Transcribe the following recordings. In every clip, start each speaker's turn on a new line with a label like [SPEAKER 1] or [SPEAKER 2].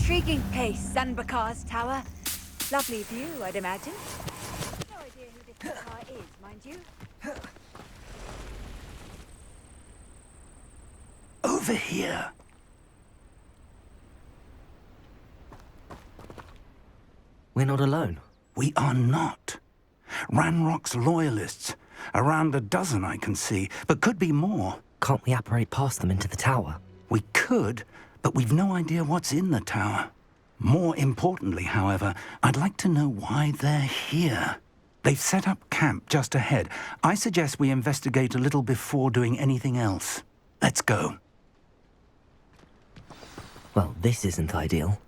[SPEAKER 1] Intriguing place, Sanbakar's tower. Lovely view, I'd imagine. No idea who this tower is, mind you.
[SPEAKER 2] Over here.
[SPEAKER 3] We're not alone.
[SPEAKER 2] We are not. Ranrock's loyalists. Around a dozen I can see, but could be more.
[SPEAKER 3] Can't we apparate past them into the tower?
[SPEAKER 2] We could, but we've no idea what's in the tower. More importantly, however, I'd like to know why they're here. They've set up camp just ahead. I suggest we investigate a little before doing anything else. Let's go.
[SPEAKER 3] Well, this isn't ideal.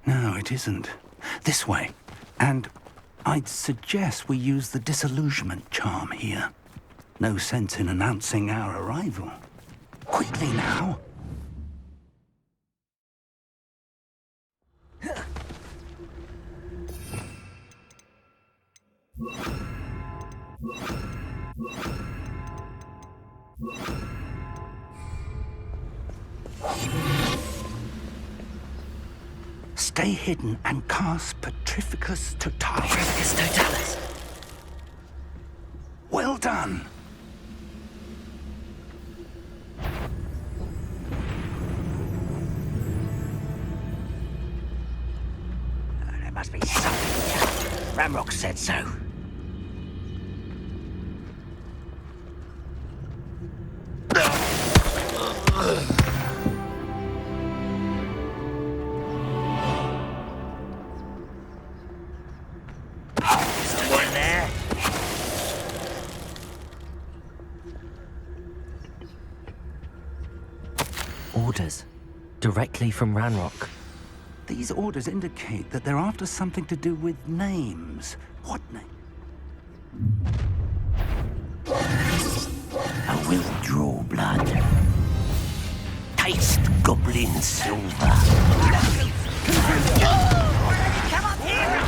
[SPEAKER 2] No, it isn't. This way. And I'd suggest we use the disillusionment charm here. No sense in announcing our arrival. Quickly now. Stay hidden and cast Petrificus Totalis.
[SPEAKER 3] Petrificus Totalis.
[SPEAKER 2] Well done.
[SPEAKER 4] There must be something. Ramrock said so.
[SPEAKER 3] Orders. Directly from Ranrock.
[SPEAKER 2] These orders indicate that they're after something to do with names. What name?
[SPEAKER 4] I will draw blood. Taste goblin silver. Come up here!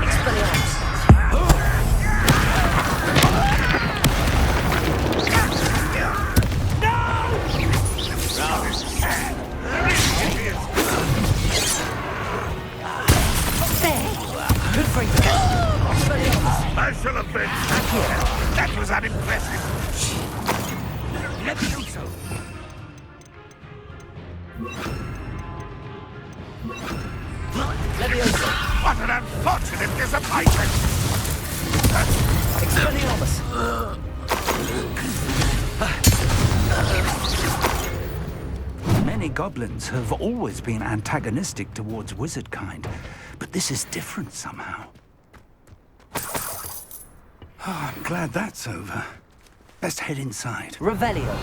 [SPEAKER 4] Expelliarmus.
[SPEAKER 5] I shall have been back here. That was unimpressive. Levioso.
[SPEAKER 3] Levioso.
[SPEAKER 5] What an unfortunate disappointment.
[SPEAKER 3] Expelliarmus.
[SPEAKER 2] Many goblins have always been antagonistic towards wizard kind, but this is different somehow. Oh, I'm glad that's over. Best head inside.
[SPEAKER 3] Revelio.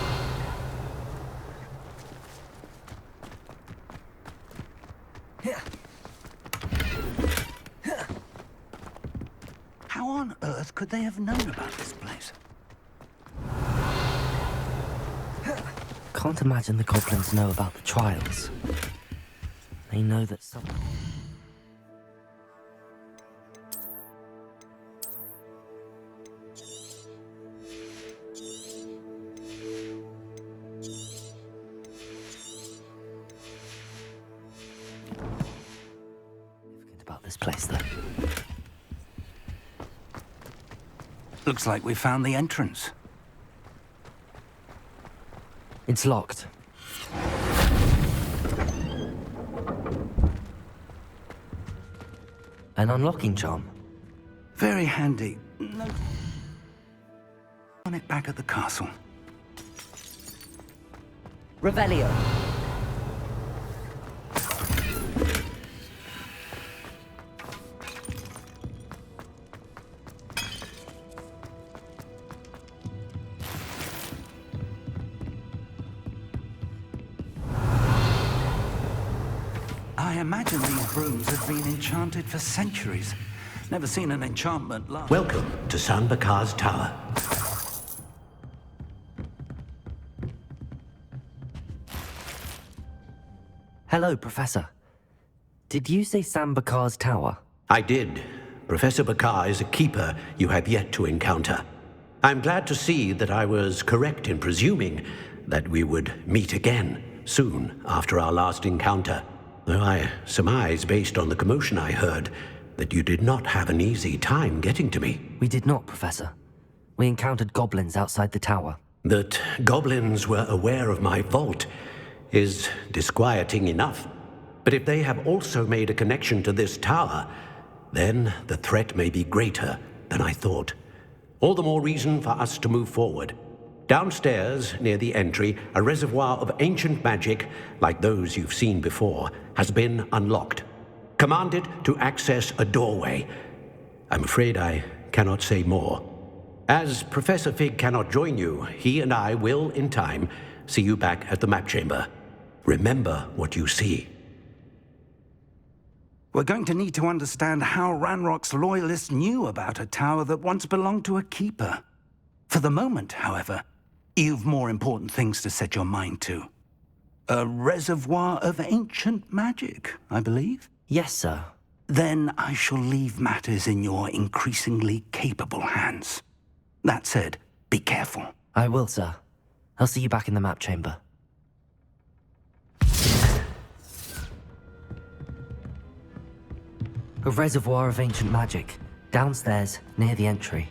[SPEAKER 2] How on earth could they have known about this place?
[SPEAKER 3] Can't imagine the goblins know about the trials. They know that some... about this place, though.
[SPEAKER 2] Looks like we found the entrance.
[SPEAKER 3] It's locked. An unlocking charm.
[SPEAKER 2] Very handy. No. On it back at the castle.
[SPEAKER 3] Revelio.
[SPEAKER 2] I imagine these brooms have been enchanted for centuries. Never seen an enchantment last.
[SPEAKER 4] Welcome to Sanbakar's tower.
[SPEAKER 3] Hello, Professor. Did you say Sanbakar's tower?
[SPEAKER 4] I did. Professor Bakar is a keeper you have yet to encounter. I'm glad to see that I was correct in presuming that we would meet again. soon after our last encounter. Though I surmise, based on the commotion I heard, that you did not have an easy time getting to me.
[SPEAKER 3] We did not, Professor. We encountered goblins outside the tower.
[SPEAKER 4] That goblins were aware of my vault is disquieting enough. But if they have also made a connection to this tower, then the threat may be greater than I thought. All the more reason for us to move forward. Downstairs, near the entry, a reservoir of ancient magic, like those you've seen before, has been unlocked. Commanded to access a doorway. I'm afraid I cannot say more. As Professor Fig cannot join you, he and I will, in time, see you back at the map chamber. Remember what you see.
[SPEAKER 2] We're going to need to understand how Ranrock's loyalists knew about a tower that once belonged to a keeper. For the moment, however, you've more important things to set your mind to. A reservoir of ancient magic, I believe?
[SPEAKER 3] Yes, sir.
[SPEAKER 2] Then I shall leave matters in your increasingly capable hands. That said, be careful.
[SPEAKER 3] I will, sir. I'll see you back in the map chamber. A reservoir of ancient magic, downstairs, near the entry.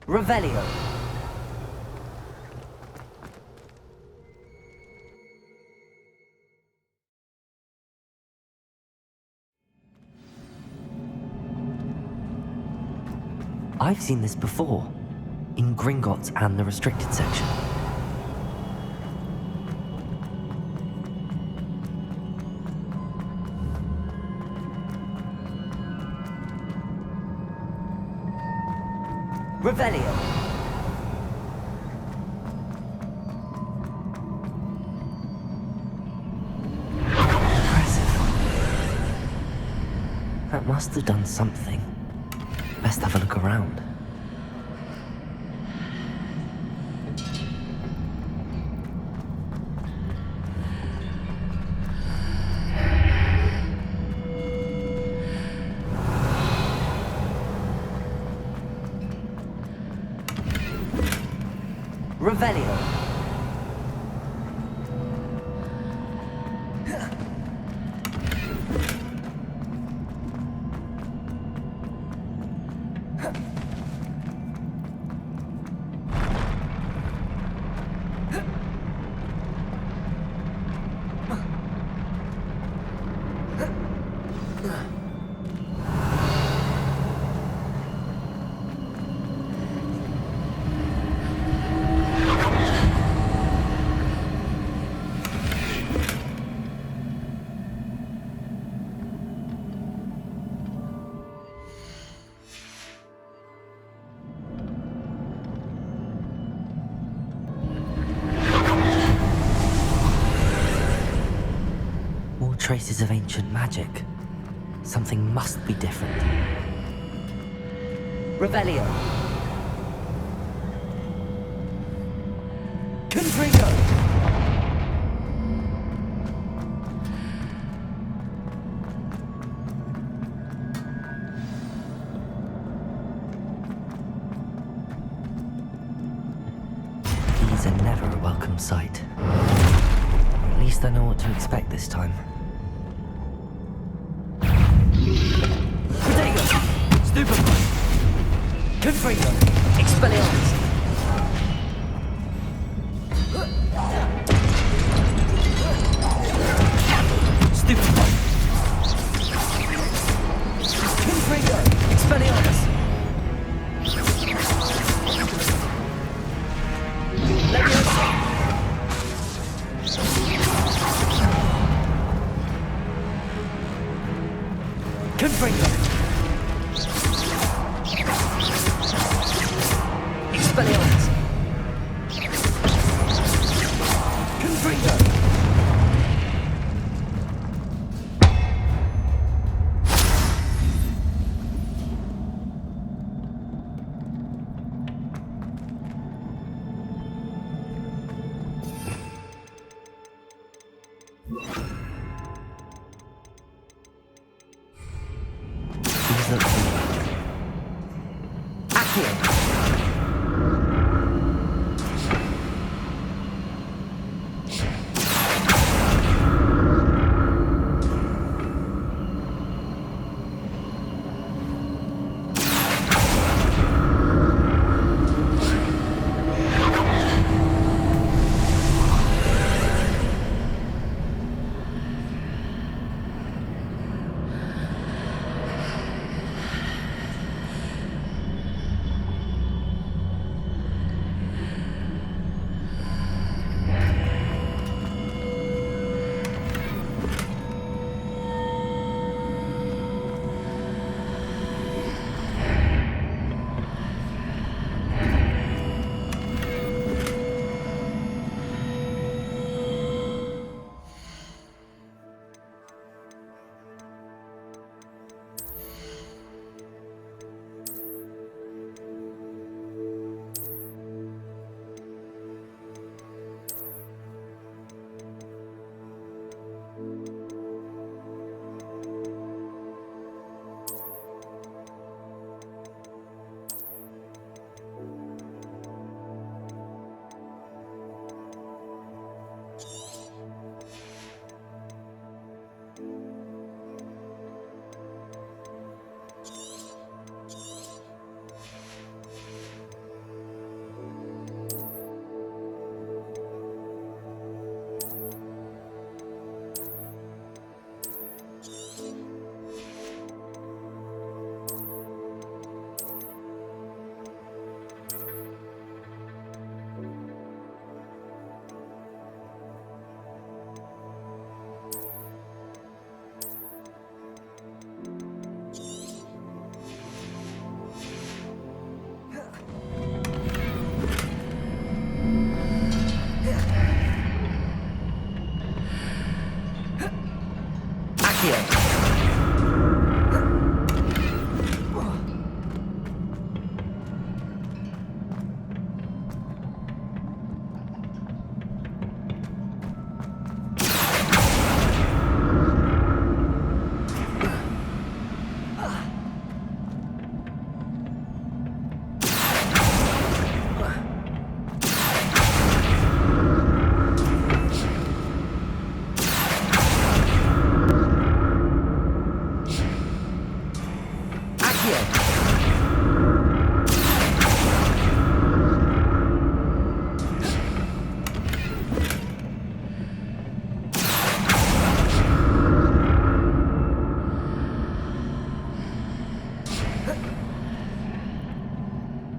[SPEAKER 3] Revelio. I've seen this before, in Gringotts and the restricted section. Revelio. Impressive. That must have done something. Best have a look around. Revelio. Traces of ancient magic. Something must be different. Revelio. Confringo. These are never a welcome sight. At least I know what to expect this time. Stupefy! Confringo! Expelliarmus! Stupefy! Confringo! Expelliarmus! Leviosa! Confringo!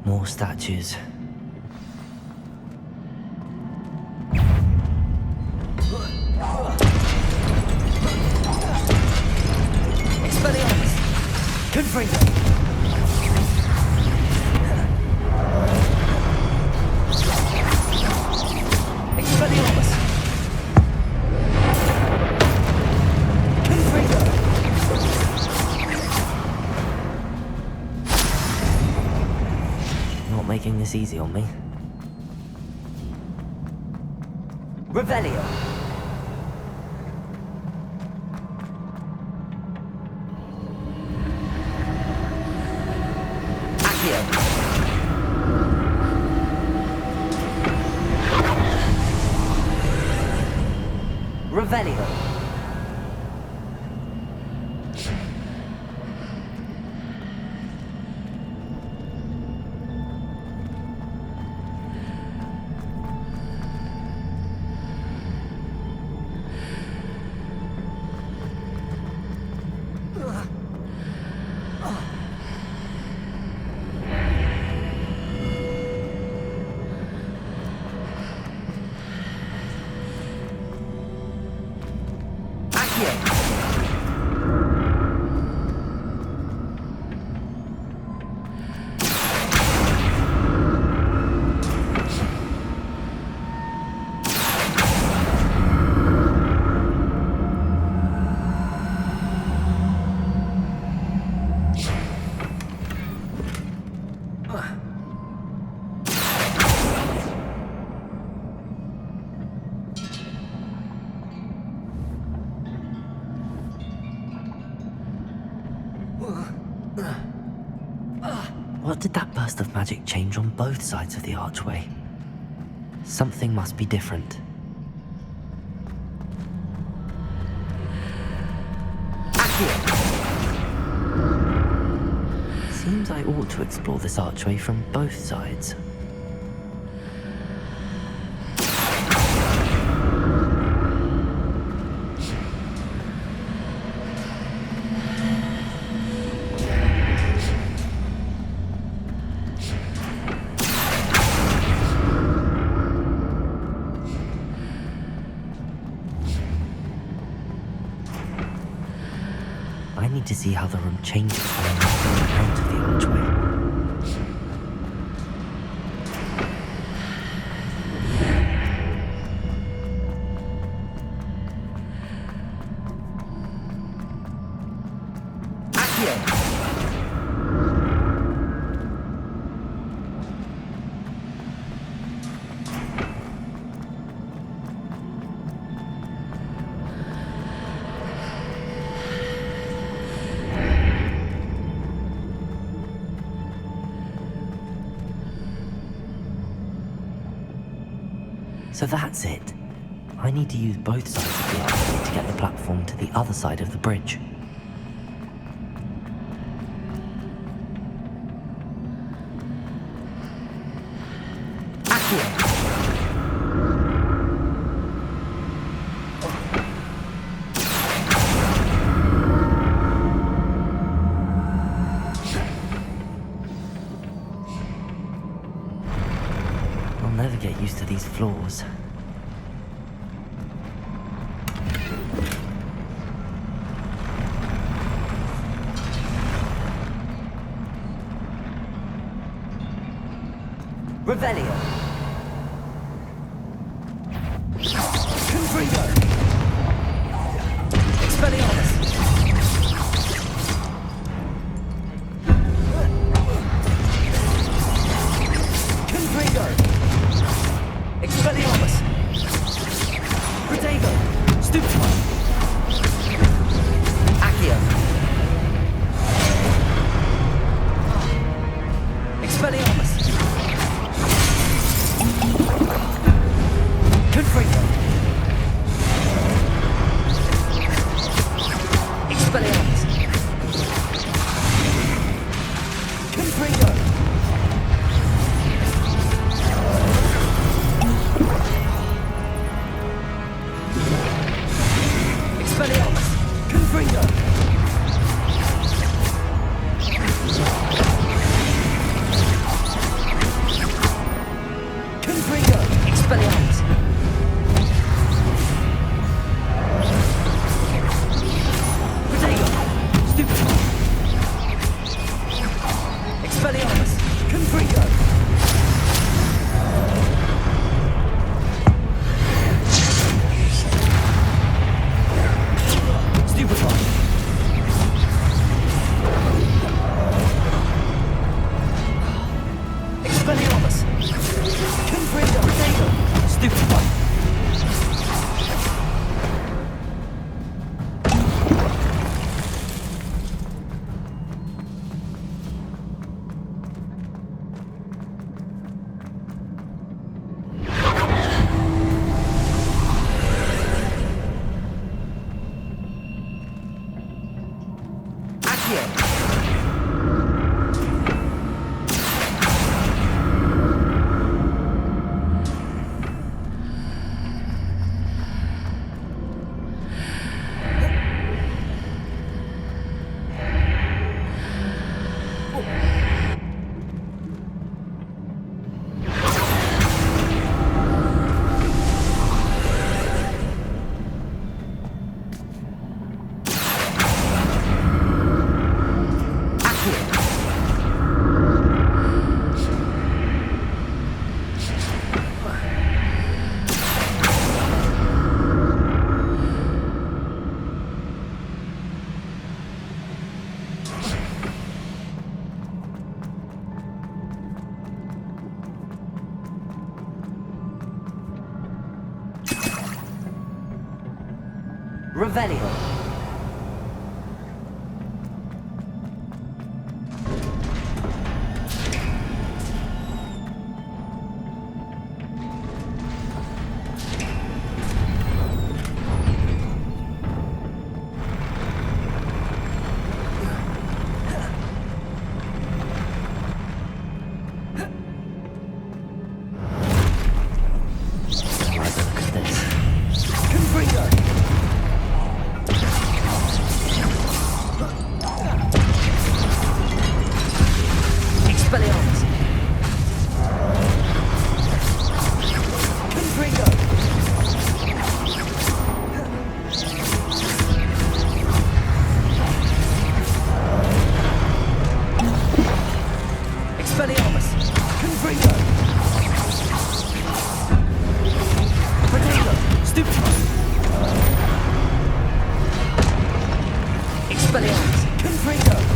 [SPEAKER 3] More statues. Expelliarmus! Confringo! Expelliarmus! Confringo! Not making this easy on me. Revelio! Revelio. What did that burst of magic change on both sides of the archway? Something must be different. Seems I ought to explore this archway from both sides. I need to see how the room changes when I'm out of the archway. So that's it. I need to use both sides of the archway to get the platform to the other side of the bridge. I'll never get used to these floors. Revelio. Confringo. Expelliarmus. Confringo. Expelliarmus. Protego. Stupefy. Accio. Expelliarmus. Confringo. Expelliarmus. Confringo. Expelliarmus. Confringo. Confringo. Expelliarmus. Protego. Stupefy. Expelliarmus. Confringo. Stupefy. Expelliarmus. Confringo. Protego. Stupefy. Accio. Revelio. Expelliarmus! Confringo! Expelliarmus! Confringo! Potato! Stupefy! Expelliarmus! Confringo!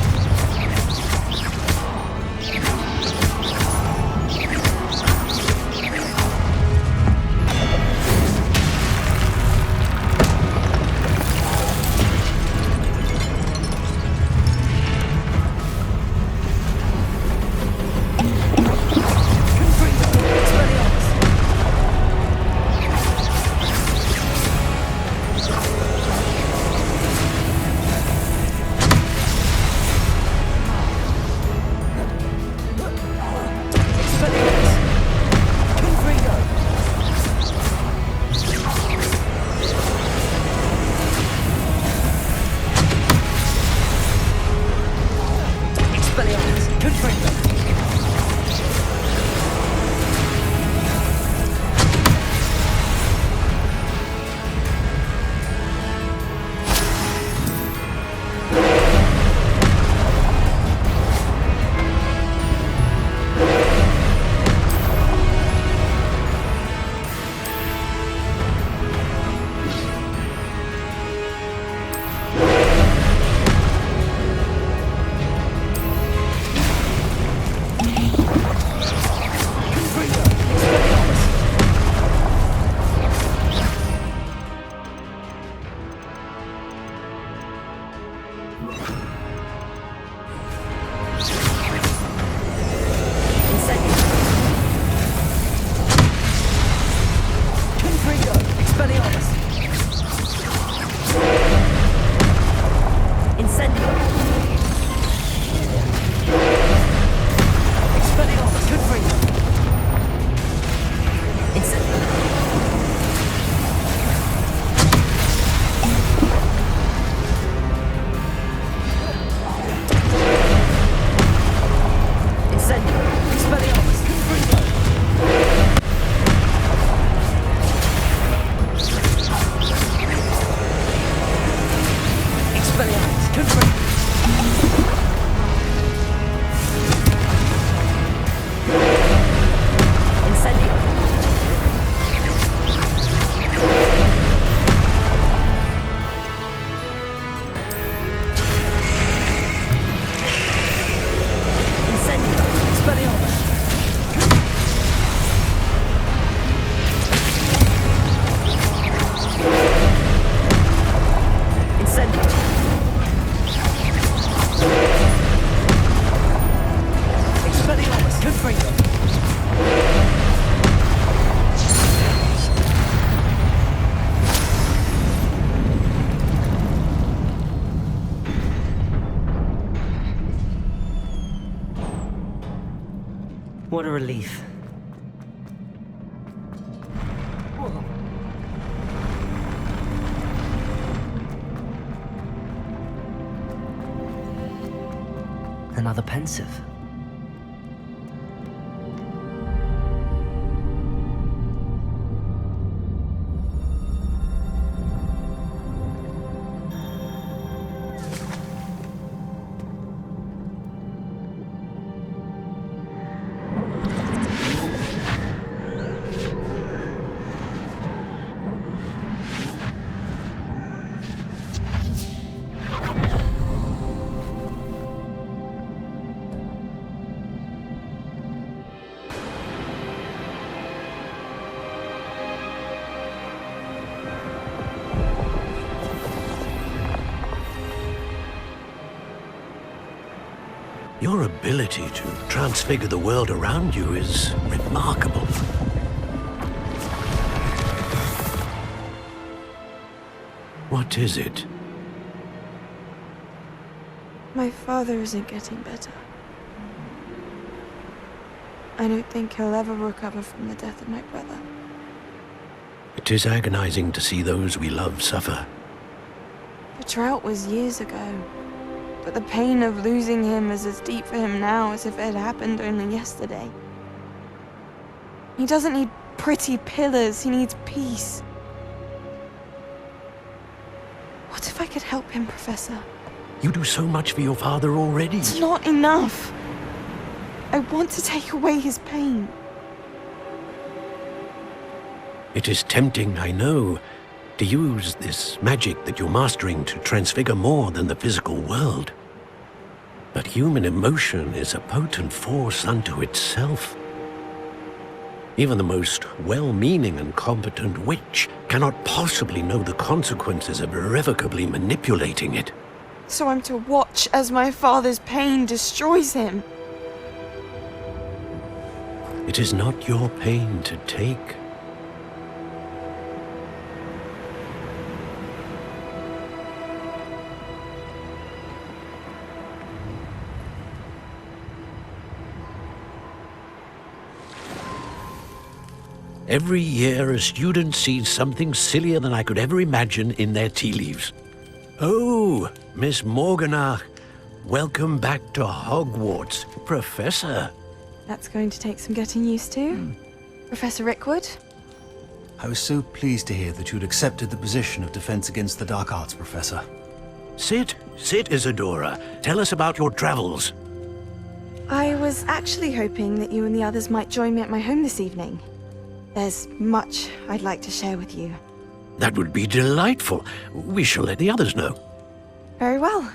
[SPEAKER 3] What a relief. Whoa. Another pensive.
[SPEAKER 4] Your ability to transfigure the world around you is remarkable. What is it?
[SPEAKER 6] My father isn't getting better. I don't think he'll ever recover from the death of my brother.
[SPEAKER 4] It is agonizing to see those we love suffer.
[SPEAKER 6] The drought was years ago. but the pain of losing him is as deep for him now as if it had happened only yesterday. He doesn't need pretty pillars, he needs peace. What if I could help him, Professor?
[SPEAKER 4] You do so much for your father already.
[SPEAKER 6] It's not enough. I want to take away his pain.
[SPEAKER 4] It is tempting, I know, to use this magic that you're mastering to transfigure more than the physical world. But human emotion is a potent force unto itself. Even the most well-meaning and competent witch cannot possibly know the consequences of irrevocably manipulating it.
[SPEAKER 6] So I'm to watch as my father's pain destroys him.
[SPEAKER 4] It is not your pain to take. Every year, a student sees something sillier than I could ever imagine in their tea leaves. Oh, Miss Morganach, welcome back to Hogwarts, Professor.
[SPEAKER 6] That's going to take some getting used to. Professor Rickwood?
[SPEAKER 7] I was so pleased to hear that you'd accepted the position of Defense Against the Dark Arts, Professor.
[SPEAKER 4] Sit, Isadora. Tell us about your travels.
[SPEAKER 6] I was actually hoping that you and the others might join me at my home this evening. There's much I'd like to share with you.
[SPEAKER 4] That would be delightful. We shall let the others know.
[SPEAKER 6] Very well.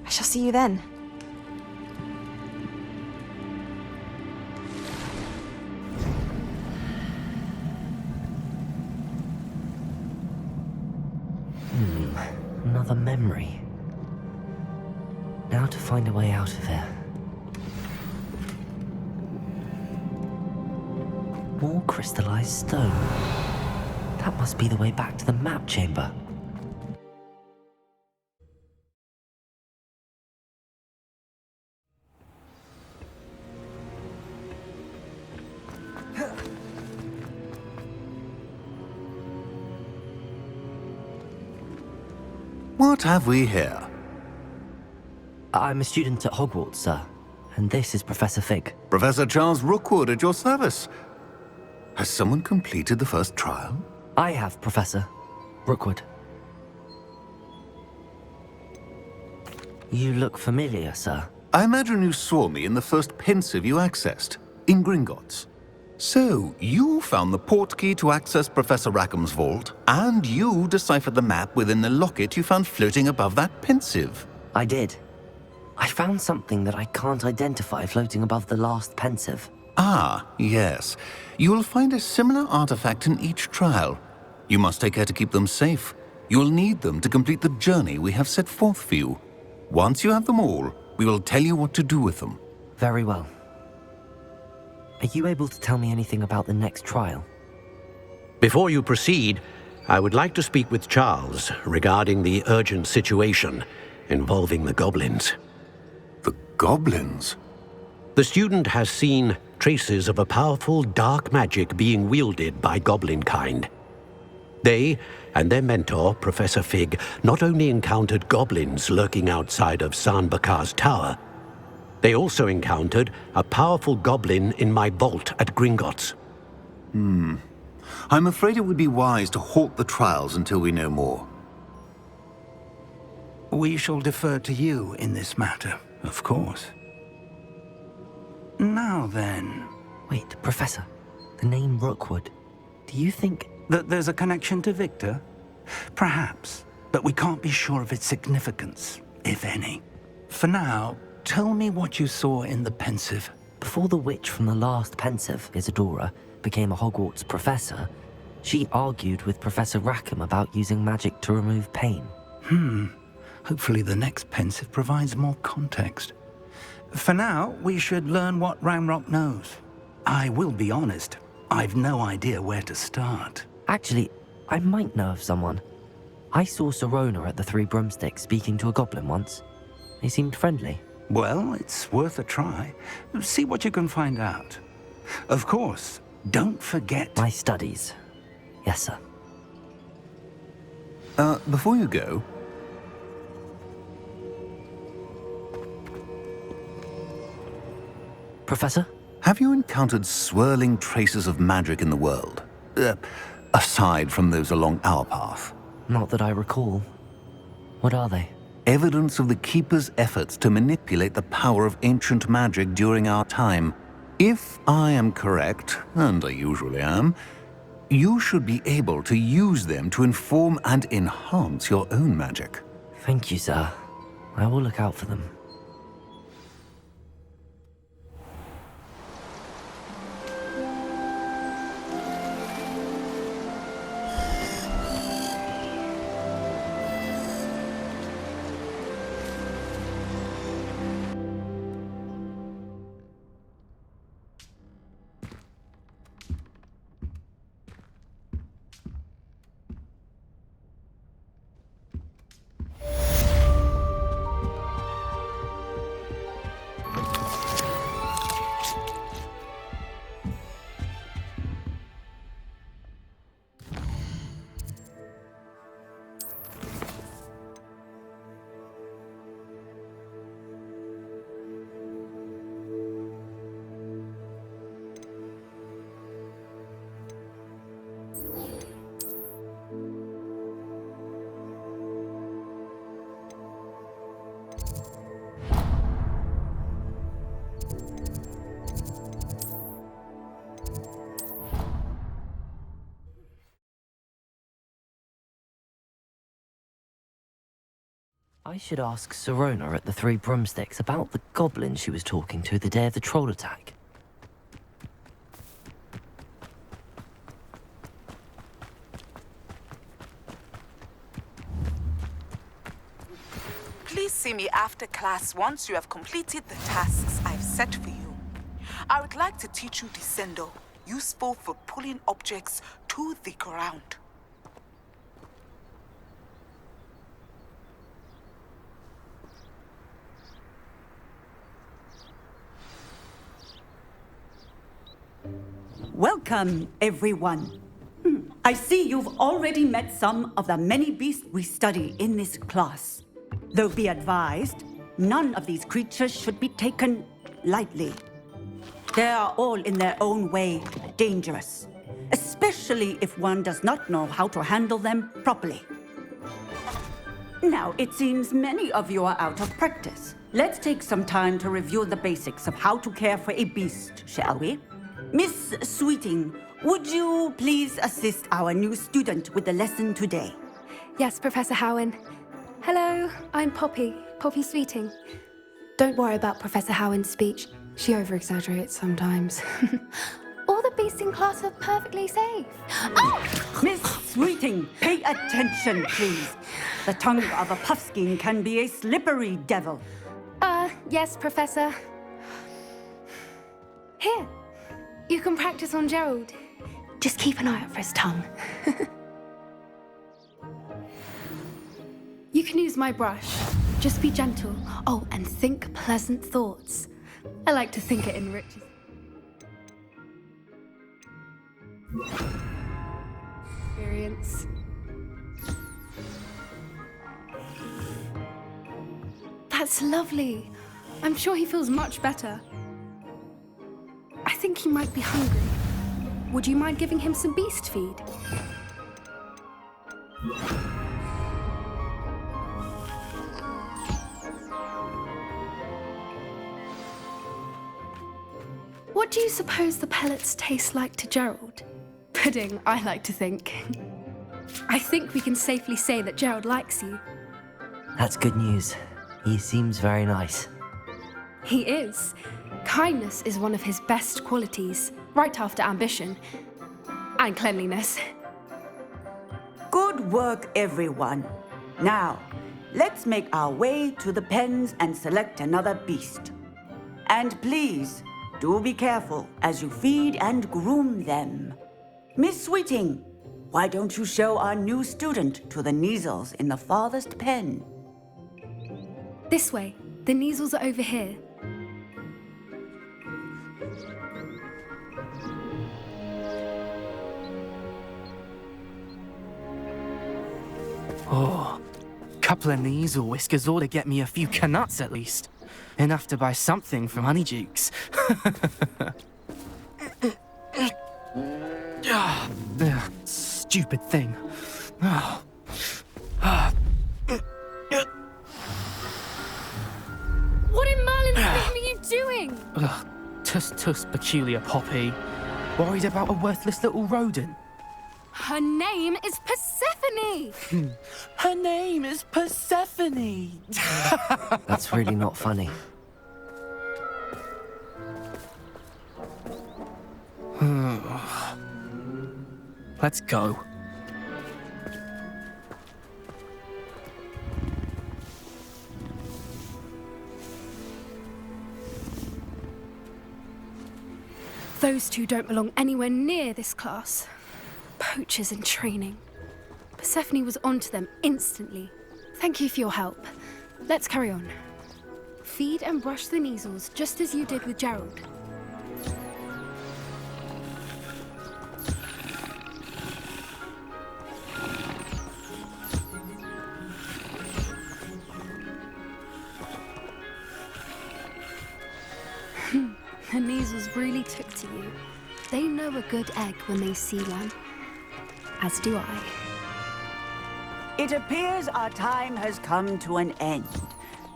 [SPEAKER 6] I shall see you then.
[SPEAKER 3] Another memory. Now to find a way out of here. More crystallized stone. That must be the way back to the map chamber.
[SPEAKER 8] What have we here?
[SPEAKER 3] I'm a student at Hogwarts, sir. And this is Professor Fig.
[SPEAKER 8] Professor Charles Rookwood at your service. Has someone completed the first trial?
[SPEAKER 3] I have, Professor Rookwood. You look familiar, sir.
[SPEAKER 8] I imagine you saw me in the first pensive you accessed, in Gringotts. So, you found the portkey to access Professor Rackham's vault, and you deciphered the map within the locket you found floating above that pensive.
[SPEAKER 3] I did. I found something that I can't identify floating above the last pensive.
[SPEAKER 8] Ah, yes. You will find a similar artifact in each trial. You must take care to keep them safe. You will need them to complete the journey we have set forth for you. Once you have them all, we will tell you what to do with them.
[SPEAKER 3] Very well. Are you able to tell me anything about the next trial?
[SPEAKER 4] Before you proceed, I would like to speak with Charles regarding the urgent situation involving the goblins.
[SPEAKER 8] The goblins?
[SPEAKER 4] The student has seen traces of a powerful dark magic being wielded by goblin kind. They and their mentor, Professor Fig, not only encountered goblins lurking outside of Sanbakar's tower, they also encountered a powerful goblin in my vault at Gringotts.
[SPEAKER 8] I'm afraid it would be wise to halt the trials until we know more.
[SPEAKER 2] We shall defer to you in this matter, of course. Now then...
[SPEAKER 3] Wait, Professor. The name Rookwood. Do you think...
[SPEAKER 2] that there's a connection to Victor? Perhaps, but we can't be sure of its significance, if any. For now, tell me what you saw in the pensive.
[SPEAKER 3] Before the witch from the last pensive, Isadora, became a Hogwarts professor, she argued with Professor Rackham about using magic to remove pain.
[SPEAKER 2] Hopefully the next pensive provides more context. For now, we should learn what Ramrock knows. I will be honest, I've no idea where to start.
[SPEAKER 3] Actually, I might know of someone. I saw Serona at the Three Broomsticks speaking to a goblin once. They seemed friendly.
[SPEAKER 2] Well, it's worth a try. See what you can find out. Of course, don't forget...
[SPEAKER 3] My studies. Yes, sir.
[SPEAKER 8] Before you go...
[SPEAKER 3] Professor?
[SPEAKER 8] Have you encountered swirling traces of magic in the world? Aside from those along our path.
[SPEAKER 3] Not that I recall. What are they?
[SPEAKER 8] Evidence of the Keeper's efforts to manipulate the power of ancient magic during our time. If I am correct, and I usually am, you should be able to use them to inform and enhance your own magic.
[SPEAKER 3] Thank you, sir. I will look out for them. I should ask Sirona at the Three Broomsticks about the goblin she was talking to the day of the troll attack.
[SPEAKER 9] Please see me after class once you have completed the tasks I've set for you. I would like to teach you Descendo, useful for pulling objects to the ground.
[SPEAKER 10] Welcome, everyone. I see you've already met some of the many beasts we study in this class. Though be advised, none of these creatures should be taken lightly. They are all in their own way dangerous, especially if one does not know how to handle them properly. Now, it seems many of you are out of practice. Let's take some time to review the basics of how to care for a beast, shall we? Miss Sweeting, would you please assist our new student with the lesson today?
[SPEAKER 11] Yes, Professor Howen. Hello, I'm Poppy Sweeting. Don't worry about Professor Howen's speech. She over-exaggerates sometimes. All the beasts in class are perfectly safe. Oh!
[SPEAKER 10] Miss Sweeting, pay attention, please. The tongue of a puffskein can be a slippery devil.
[SPEAKER 11] Yes, Professor. Here, you can practice on Gerald. Just keep an eye out for his tongue. You can use my brush. Just be gentle. Oh, and think pleasant thoughts. I like to think it enriches. Experience. That's lovely. I'm sure he feels much better. I think he might be hungry. Would you mind giving him some beast feed? What do you suppose the pellets taste like to Gerald? Pudding, I like to think. I think we can safely say that Gerald likes you.
[SPEAKER 3] That's good news. He seems very nice.
[SPEAKER 11] He is. Kindness is one of his best qualities, right after ambition. And cleanliness.
[SPEAKER 10] Good work, everyone. Now, let's make our way to the pens and select another beast. And please, do be careful as you feed and groom them. Miss Sweeting, why don't you show our new student to the Neasels in the farthest pen?
[SPEAKER 11] This way. The Neasels are over here.
[SPEAKER 12] Oh, couple of Neasel whiskers ought to get me a few canuts at least. Enough to buy something from Honeydukes. Stupid thing.
[SPEAKER 11] What in Merlin's name are you doing?
[SPEAKER 12] Tuss, peculiar Poppy. Worried about a worthless little rodent?
[SPEAKER 11] Her name is Persephone!
[SPEAKER 12] Her name is Persephone!
[SPEAKER 3] That's really not funny.
[SPEAKER 12] Let's go.
[SPEAKER 11] Those two don't belong anywhere near this class. Poachers in training. Persephone was onto them instantly. Thank you for your help. Let's carry on. Feed and brush the measles just as you did with Gerald. The measles really took to you. They know a good egg when they see one. As do I.
[SPEAKER 10] It appears our time has come to an end.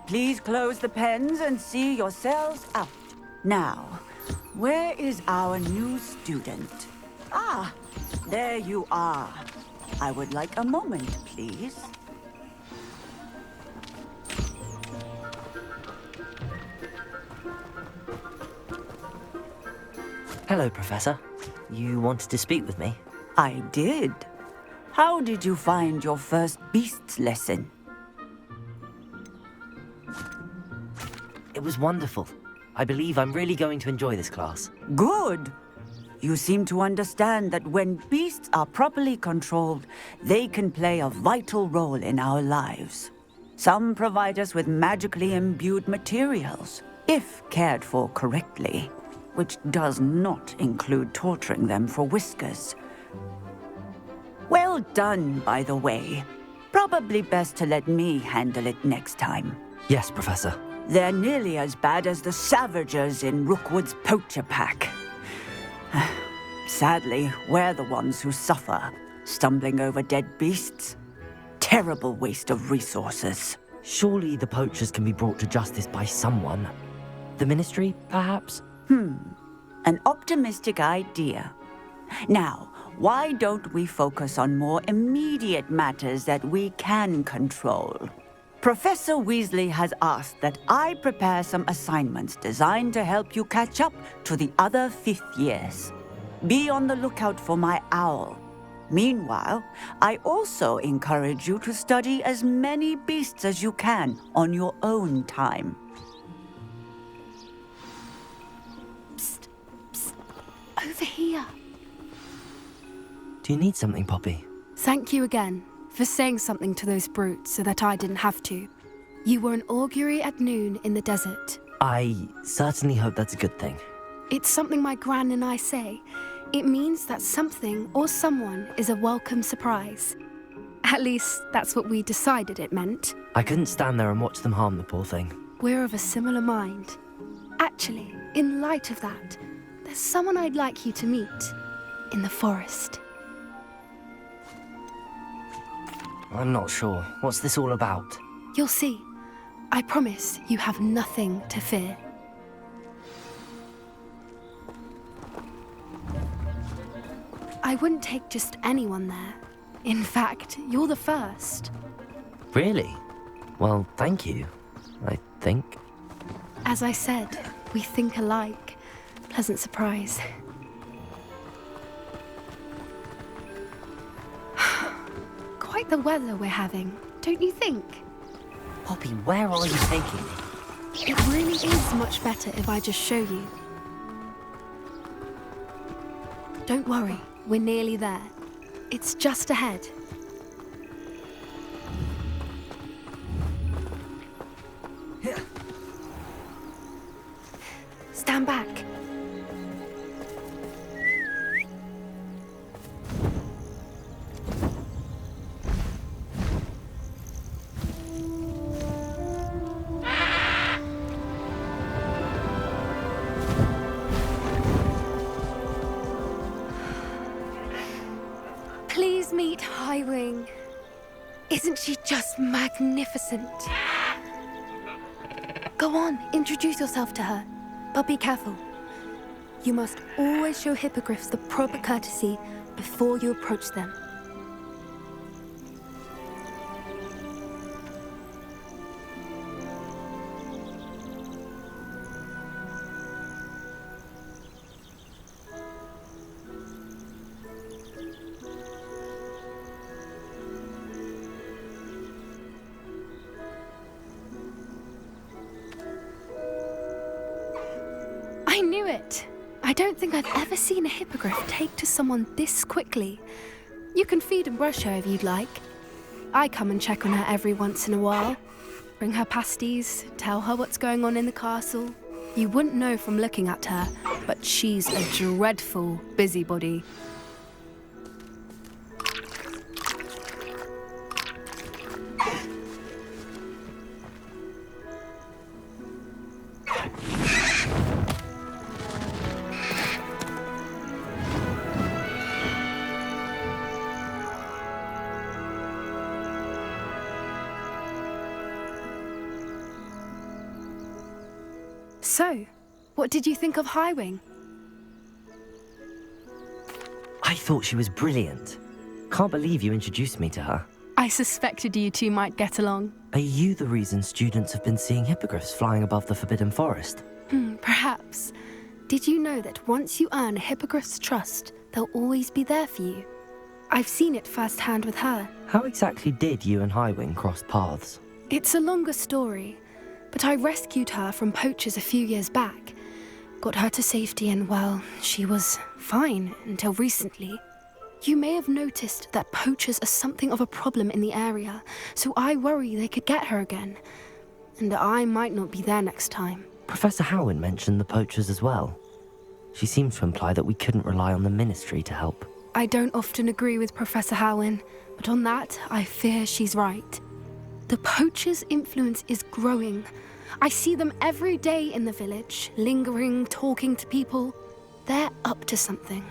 [SPEAKER 10] Please close the pens and see yourselves out. Now, where is our new student? Ah, there you are. I would like a moment, please.
[SPEAKER 3] Hello, Professor. You wanted to speak with me?
[SPEAKER 10] I did. How did you find your first beasts lesson?
[SPEAKER 3] It was wonderful. I believe I'm really going to enjoy this class.
[SPEAKER 10] Good. You seem to understand that when beasts are properly controlled, they can play a vital role in our lives. Some provide us with magically imbued materials, if cared for correctly, which does not include torturing them for whiskers. Well done, by the way. Probably best to let me handle it next time.
[SPEAKER 3] Yes, Professor.
[SPEAKER 10] They're nearly as bad as the Savagers in Rookwood's poacher pack. Sadly, we're the ones who suffer, stumbling over dead beasts. Terrible waste of resources.
[SPEAKER 3] Surely the poachers can be brought to justice by someone. The Ministry, perhaps?
[SPEAKER 10] An optimistic idea. Now, why don't we focus on more immediate matters that we can control? Professor Weasley has asked that I prepare some assignments designed to help you catch up to the other fifth years. Be on the lookout for my owl. Meanwhile, I also encourage you to study as many beasts as you can on your own time.
[SPEAKER 11] Psst, psst. Over here.
[SPEAKER 3] Do you need something, Poppy?
[SPEAKER 11] Thank you again for saying something to those brutes so that I didn't have to. You were an augury at noon in the desert.
[SPEAKER 3] I certainly hope that's a good thing.
[SPEAKER 11] It's something my gran and I say. It means that something or someone is a welcome surprise. At least, that's what we decided it meant.
[SPEAKER 3] I couldn't stand there and watch them harm the poor thing.
[SPEAKER 11] We're of a similar mind. Actually, in light of that, there's someone I'd like you to meet. In the forest.
[SPEAKER 3] I'm not sure. What's this all about?
[SPEAKER 11] You'll see. I promise you have nothing to fear. I wouldn't take just anyone there. In fact, you're the first.
[SPEAKER 3] Really? Well, thank you, I think.
[SPEAKER 11] As I said, we think alike. Pleasant surprise. Quite the weather we're having, don't you think?
[SPEAKER 3] Poppy, where are you taking me?
[SPEAKER 11] It really is much better if I just show you. Don't worry, we're nearly there. It's just ahead. Stand back. Meet Highwing. Isn't she just magnificent? Go on, introduce yourself to her. But be careful. You must always show hippogriffs the proper courtesy before you approach them. I knew it! I don't think I've ever seen a hippogriff take to someone this quickly. You can feed and brush her if you'd like. I come and check on her every once in a while. Bring her pasties, tell her what's going on in the castle. You wouldn't know from looking at her, but she's a dreadful busybody. So, what did you think of Highwing?
[SPEAKER 3] I thought she was brilliant. Can't believe you introduced me to her.
[SPEAKER 11] I suspected you two might get along.
[SPEAKER 3] Are you the reason students have been seeing hippogriffs flying above the Forbidden Forest?
[SPEAKER 11] Perhaps. Did you know that once you earn a hippogriff's trust, they'll always be there for you? I've seen it firsthand with her.
[SPEAKER 3] How exactly did you and Highwing cross paths?
[SPEAKER 11] It's a longer story, but I rescued her from poachers a few years back. Got her to safety and, well, she was fine until recently. You may have noticed that poachers are something of a problem in the area, so I worry they could get her again. And I might not be there next time.
[SPEAKER 3] Professor Howin mentioned the poachers as well. She seemed to imply that we couldn't rely on the Ministry to help.
[SPEAKER 11] I don't often agree with Professor Howin, but on that, I fear she's right. The poachers' influence is growing. I see them every day in the village, lingering, talking to people. They're up to something.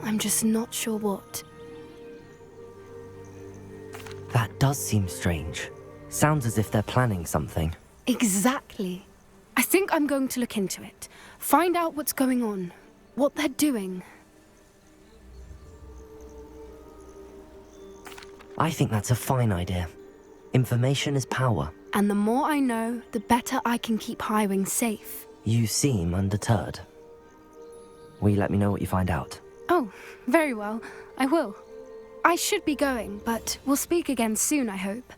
[SPEAKER 11] I'm just not sure what.
[SPEAKER 3] That does seem strange. Sounds as if they're planning something.
[SPEAKER 11] Exactly. I think I'm going to look into it. Find out what's going on, what they're doing.
[SPEAKER 3] I think that's a fine idea. Information is power.
[SPEAKER 11] And the more I know, the better I can keep Highwing safe.
[SPEAKER 3] You seem undeterred. Will you let me know what you find out?
[SPEAKER 11] Oh, very well. I will. I should be going, but we'll speak again soon, I hope.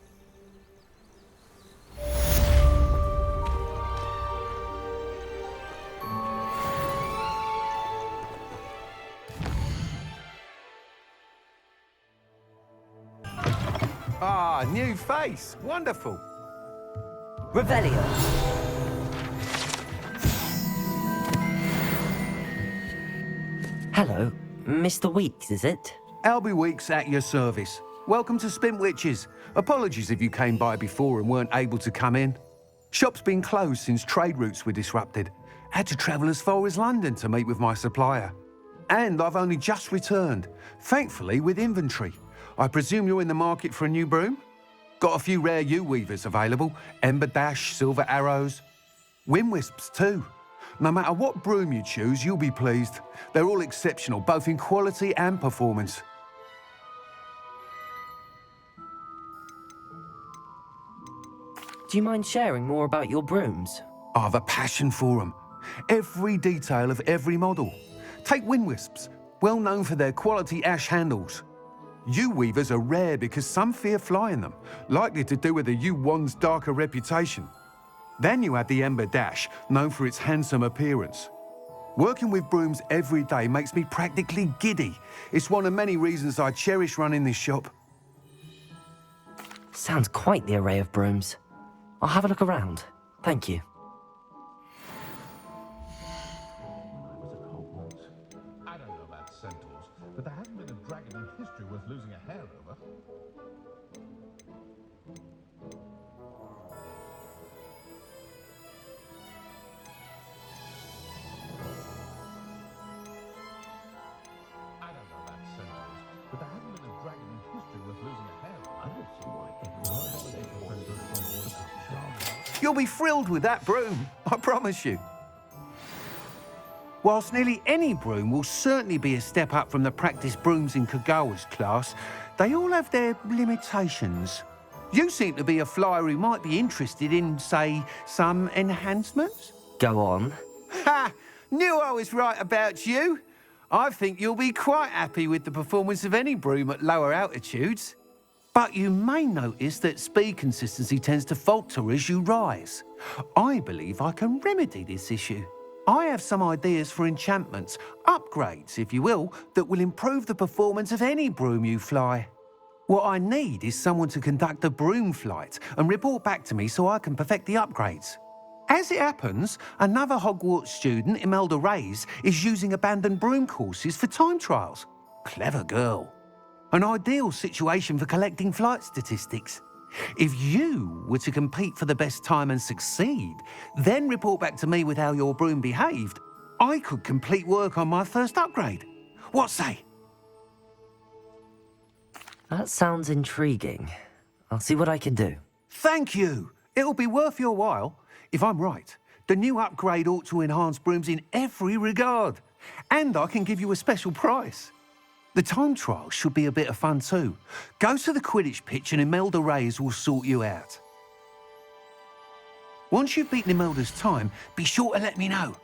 [SPEAKER 13] Ah, new face. Wonderful.
[SPEAKER 3] Revelio. Hello, Mr. Weeks, is it?
[SPEAKER 13] Albie Weeks at your service. Welcome to Spintwitches. Apologies if you came by before and weren't able to come in. Shop's been closed since trade routes were disrupted. Had to travel as far as London to meet with my supplier. And I've only just returned, thankfully with inventory. I presume you're in the market for a new broom? Got a few rare yew-weavers available. Ember Dash, Silver Arrows. Wind Wisps too. No matter what broom you choose, you'll be pleased. They're all exceptional, both in quality and performance.
[SPEAKER 3] Do you mind sharing more about your brooms?
[SPEAKER 13] I've a passion for them. Every detail of every model. Take Wind Wisps, well known for their quality ash handles. Yew weavers are rare because some fear flying them, likely to do with the yew wand's darker reputation. Then you have the Ember Dash, known for its handsome appearance. Working with brooms every day makes me practically giddy. It's one of many reasons I cherish running this shop.
[SPEAKER 3] Sounds quite the array of brooms. I'll have a look around. Thank you.
[SPEAKER 5] I don't know about centaurs, but there hasn't been a dragon in history worth losing a hair over. I don't know about centaurs, but there hasn't been a dragon in history
[SPEAKER 13] You'll be thrilled with that broom, I promise you. Whilst nearly any broom will certainly be a step up from the practice brooms in Kagawa's class, they all have their limitations. You seem to be a flyer who might be interested in, say, some enhancements?
[SPEAKER 3] Go on.
[SPEAKER 13] Ha! Knew I was right about you. I think you'll be quite happy with the performance of any broom at lower altitudes. But you may notice that speed consistency tends to falter as you rise. I believe I can remedy this issue. I have some ideas for enchantments, upgrades, if you will, that will improve the performance of any broom you fly. What I need is someone to conduct a broom flight and report back to me so I can perfect the upgrades. As it happens, another Hogwarts student, Imelda Reyes, is using abandoned broom courses for time trials. Clever girl. An ideal situation for collecting flight statistics. If you were to compete for the best time and succeed, then report back to me with how your broom behaved, I could complete work on my first upgrade. What say?
[SPEAKER 3] That sounds intriguing. I'll see what I can do.
[SPEAKER 13] Thank you. It'll be worth your while. If I'm right, the new upgrade ought to enhance brooms in every regard. And I can give you a special price. The time trial should be a bit of fun too. Go to the Quidditch pitch and Imelda Reyes will sort you out. Once you've beaten Imelda's time, be sure to let me know.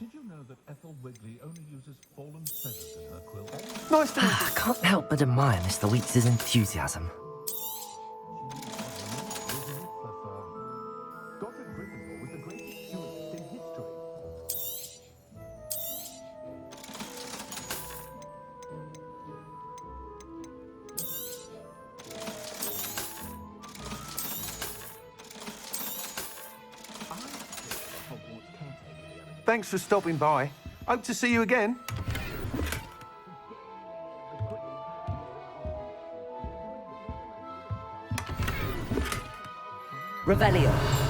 [SPEAKER 5] Did you know that Ethel Wigley only uses fallen feathers in her quilt?
[SPEAKER 13] Nice to meet you.
[SPEAKER 3] I can't help but admire Mr. Weeks' enthusiasm.
[SPEAKER 13] Thanks for stopping by. Hope to see you again.
[SPEAKER 10] Revelio.